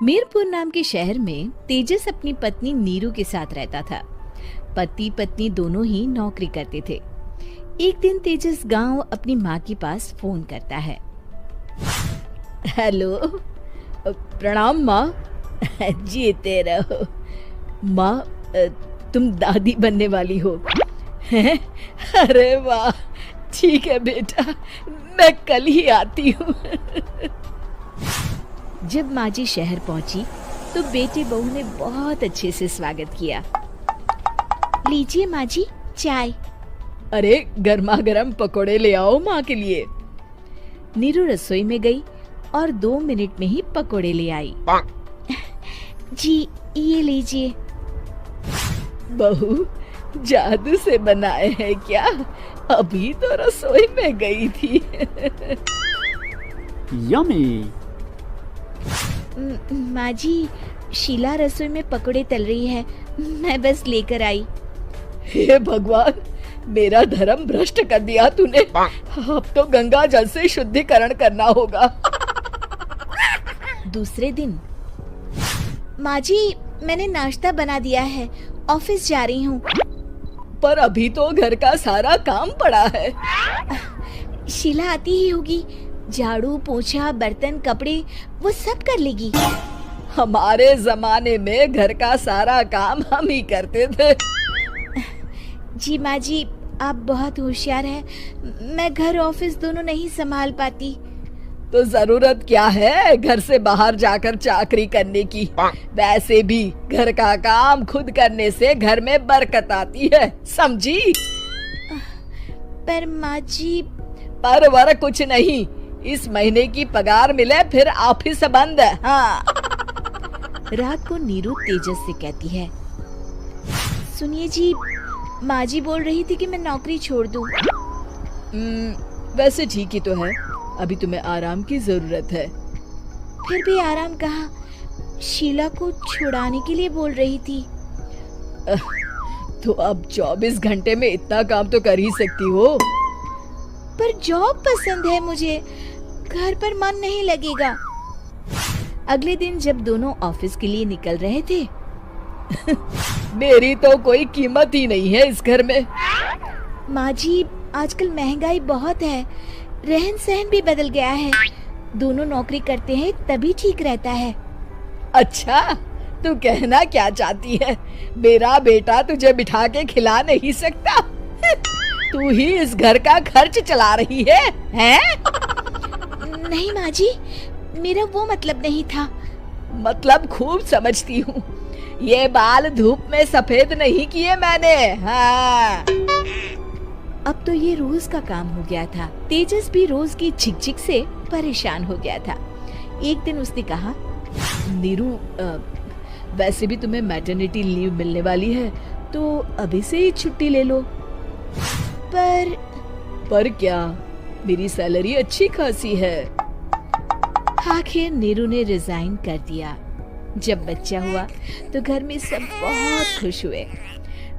मीरपुर नाम के शहर में तेजस अपनी पत्नी नीरू के साथ रहता था। पति पत्नी दोनों ही नौकरी करते थे। एक दिन तेजस गांव अपनी माँ के पास फोन करता है। हेलो, प्रणाम माँ। जीते रहो माँ, तुम दादी बनने वाली हो। अरे वाह, ठीक है बेटा, मैं कल ही आती हूँ। जब माँ जी शहर पहुंची तो बेटे बहू ने बहुत अच्छे से स्वागत किया। लीजिए माँ जी, चाय। अरे गर्मा गर्म पकोड़े ले आओ माँ के लिए। नीरू रसोई में गई और 2 मिनट में ही पकोड़े ले आई। जी ये लीजिए। बहू जादू से बनाए हैं क्या? अभी तो रसोई में गई थी। यम्मी। माँ जी, शीला रसोई में पकोड़े तल रही है, मैं बस लेकर आई। हे भगवान, मेरा धर्म भ्रष्ट कर दिया तूने। अब तो गंगा जल से शुद्धिकरण करना होगा। दूसरे दिन, माँ जी मैंने नाश्ता बना दिया है, ऑफिस जा रही हूँ। पर अभी तो घर का सारा काम पड़ा है। शीला आती ही होगी, झाड़ू पोछा बर्तन कपड़े वो सब कर लेगी। हमारे जमाने में घर का सारा काम हम ही करते थे। जी माँ जी, आप बहुत होशियार हैं, मैं घर ऑफिस दोनों नहीं संभाल पाती। तो जरूरत क्या है घर से बाहर जाकर चाकरी करने की? वैसे भी घर का काम खुद करने से घर में बरकत आती है, समझी? पर माँ जी। पर वर कुछ नहीं, इस महीने की पगार मिले फिर ऑफिस बंद है। हाँ। रात को नीरू तेजस से कहती है, सुनिए जी, माँ जी बोल रही थी कि मैं नौकरी छोड़ दूं। वैसे ठीक ही तो है, अभी तुम्हें आराम की जरूरत है। फिर भी आराम कहाँ, शीला को छुड़ाने के लिए बोल रही थी। तो अब 24 घंटे में इतना काम तो कर ही सकती हो। पर जॉब पसंद है मुझे, घर पर मन नहीं लगेगा। अगले दिन जब दोनों ऑफिस के लिए निकल रहे थे, मेरी तो कोई कीमत ही नहीं है इस घर में। माँ जी, आजकल महंगाई बहुत है, रहन सहन भी बदल गया है, दोनों नौकरी करते हैं तभी ठीक रहता है। अच्छा, तू कहना क्या चाहती है? मेरा बेटा तुझे बिठा के खिला नहीं सकता? तू ही इस घर का खर्च चला रही है, हैं? नहीं माँ जी, मेरा वो मतलब नहीं था। मतलब खूब समझती हूँ, ये बाल धूप में सफेद नहीं किए मैंने। हाँ। अब तो ये रोज का काम हो गया था। तेजस भी रोज की झिकझिक से परेशान हो गया था। एक दिन उसने कहा, नीरू, वैसे भी तुम्हें मैटरनिटी लीव मिलने वाली है, तो अभी से ही छुट्टी ले लो। पर क्या, मेरी सैलरी अच्छी खासी है। आखिर नीरू ने रिजाइन कर दिया। जब बच्चा हुआ तो घर में सब बहुत खुश हुए।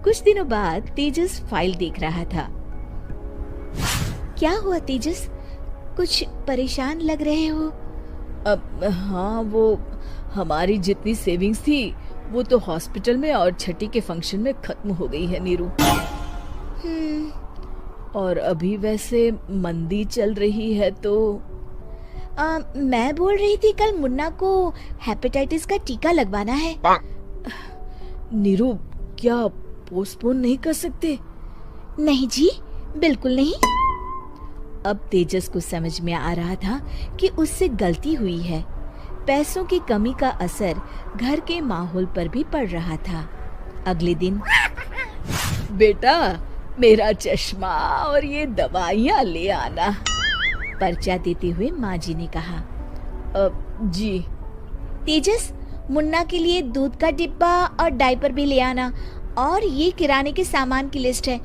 कुछ दिनों बाद तेजस फाइल देख रहा था। क्या हुआ तेजस, कुछ परेशान लग रहे हो? अब हाँ, वो हमारी जितनी सेविंग्स थी वो तो हॉस्पिटल में और छठी के फंक्शन में खत्म हो गई है नीरू। और अभी वैसे मंदी चल रही है तो मैं बोल रही थी कल मुन्ना को हेपेटाइटिस का टीका लगवाना है। नीरू, क्या पोस्टपोन नहीं कर सकते? नहीं जी, बिल्कुल नहीं। अब तेजस को समझ में आ रहा था कि उससे गलती हुई है। पैसों की कमी का असर घर के माहौल पर भी पड़ रहा था। अगले दिन, बेटा मेरा चश्मा और ये दवाइयाँ ले आना, पर्चा देते हुए माँ जी ने कहा। जी। तेजस, मुन्ना के लिए दूध का डिब्बा और डायपर भी ले आना, और ये किराने के सामान की लिस्ट है,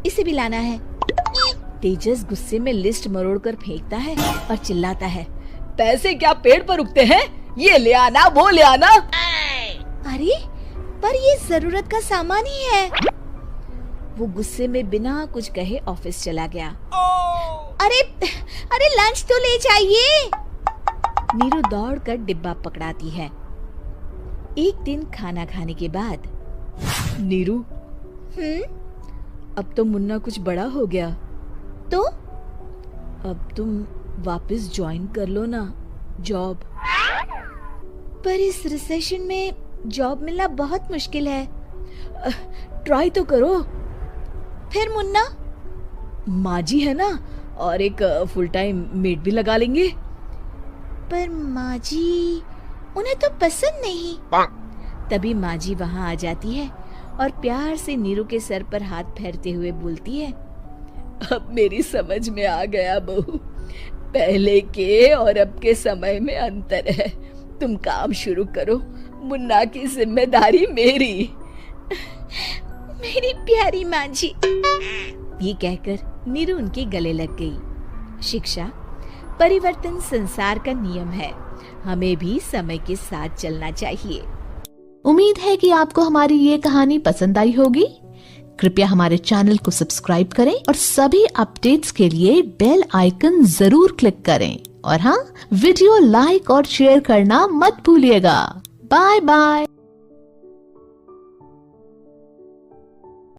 इसे भी लाना है। तेजस गुस्से में लिस्ट मरोड़कर फेंकता है और चिल्लाता है, पैसे क्या पेड़ पर उगते हैं? ये ले आना, वो ले आना। अरे पर ये जरूरत का सामान ही है। वो गुस्से में बिना कुछ कहे ऑफिस चला गया। अरे अरे लंच तो ले जाइए। नीरू दौड़कर डिब्बा पकड़ाती है। एक दिन खाना खाने के बाद, नीरू, अब तो मुन्ना कुछ बड़ा हो गया, तो अब तुम वापस ज्वाइन कर लो ना जॉब। पर इस रिसेशन में जॉब मिलना बहुत मुश्किल है। ट्राई तो करो। फिर मुन्ना, माँ जी है ना, और एक फुल टाइम मेड भी लगा लेंगे। पर माँ जी, उन्हें तो पसंद नहीं। तभी माँ जी वहाँ आ जाती है और प्यार से नीरू के सर पर हाथ फेरते हुए बोलती है, अब मेरी समझ में आ गया बहू, पहले के और अब के समय में अंतर है। तुम काम शुरू करो, मुन्ना की जिम्मेदारी मेरी। मेरी प्यारी माँ जी, ये कहकर नीरू उनके गले लग गई। शिक्षा, परिवर्तन संसार का नियम है, हमें भी समय के साथ चलना चाहिए। उम्मीद है कि आपको हमारी ये कहानी पसंद आई होगी। कृपया हमारे चैनल को सब्सक्राइब करें और सभी अपडेट्स के लिए बेल आइकन जरूर क्लिक करें। और हाँ, वीडियो लाइक और शेयर करना मत भूलिएगा। Bye bye.